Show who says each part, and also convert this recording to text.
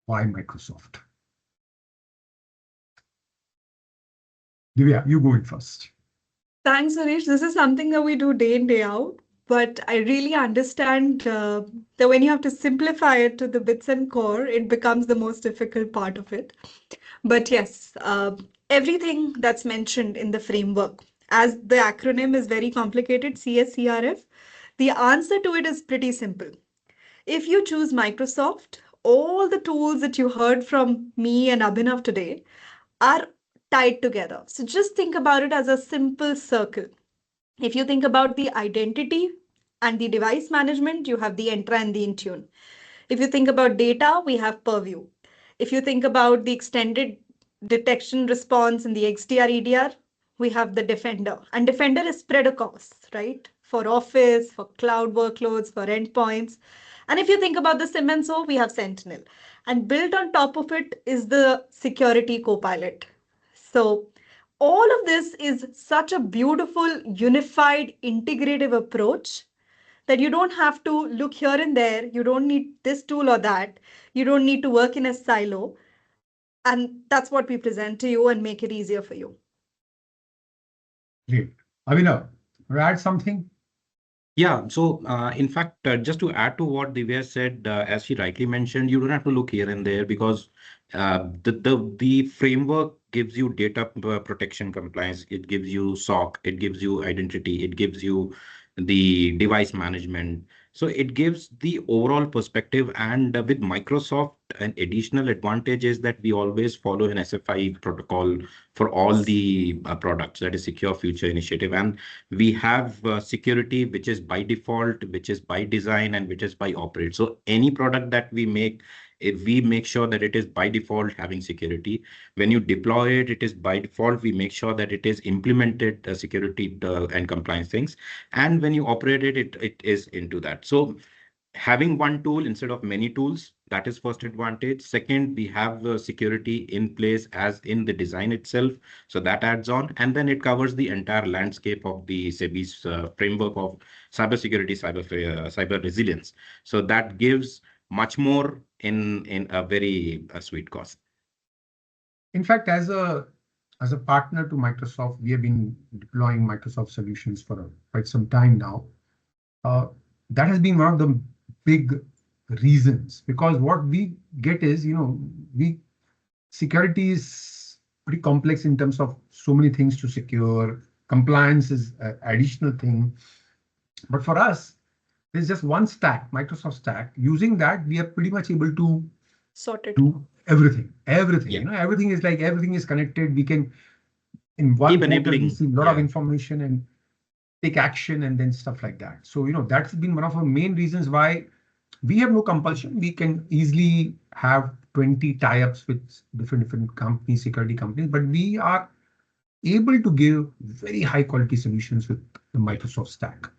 Speaker 1: Why Microsoft? Divya, you go in first.
Speaker 2: Thanks, Harish. This is something that we do day in, day out. But I really understand that when you have to simplify it to the bits and core, it becomes the most difficult part of it. But yes, everything that's mentioned in the framework, as the acronym is very complicated, CSCRF, the answer to it is pretty simple. If you choose Microsoft, all the tools that you heard from me and Abhinav today are tied together. So just think about it as a simple circle. If you think about the identity and the device management, you have the Entra and the Intune. If you think about data, we have Purview. If you think about the extended detection response in the XDR EDR, we have the Defender. And Defender is spread across, right? For Office, for cloud workloads, for endpoints. And if you think about the SIM and so, we have Sentinel. And built on top of it is the security copilot. So all of this is such a beautiful, unified, integrative approach that you don't have to look here and there. You don't need this tool or that. You don't need to work in a silo. And that's what we present to you and make it easier for you.
Speaker 1: Great. Abhinav, add something?
Speaker 3: Yeah, so in fact, just to add to what Divya said, as she rightly mentioned, you don't have to look here and there because the framework gives you data protection compliance, it gives you SOC, it gives you identity, it gives you the device management. So it gives the overall perspective, and with Microsoft, an additional advantage is that we always follow an SFI protocol for all the products, that is Secure Future Initiative, and we have security which is by default, which is by design, and which is by operate. So any product that we make, if we make sure that it is by default having security, when you deploy it, it is by default, we make sure that it is implemented security and compliance things. And when you operate it, it is into that. So having one tool instead of many tools, that is first advantage. Second, we have the security in place as in the design itself, so that adds on, and then it covers the entire landscape of the SEBI's framework of cybersecurity, cyber resilience. So that gives much more in a very sweet cost.
Speaker 1: In fact, as a partner to Microsoft, we have been deploying Microsoft solutions for quite some time now. That has been one of the big reasons, because what we get is, security is pretty complex in terms of so many things to secure. Compliance is an additional thing. But for us, there's just one stack, Microsoft stack. Using that, we are pretty much able to
Speaker 2: Sort it.
Speaker 1: do everything.
Speaker 3: Yeah.
Speaker 1: Everything is connected. We can, in one
Speaker 3: Keep
Speaker 1: portal, we
Speaker 3: enabling.
Speaker 1: see a lot of information and take action and then stuff like that. So, that's been one of our main reasons why we have no compulsion. We can easily have 20 tie-ups with different companies, security companies, but we are able to give very high quality solutions with the Microsoft stack.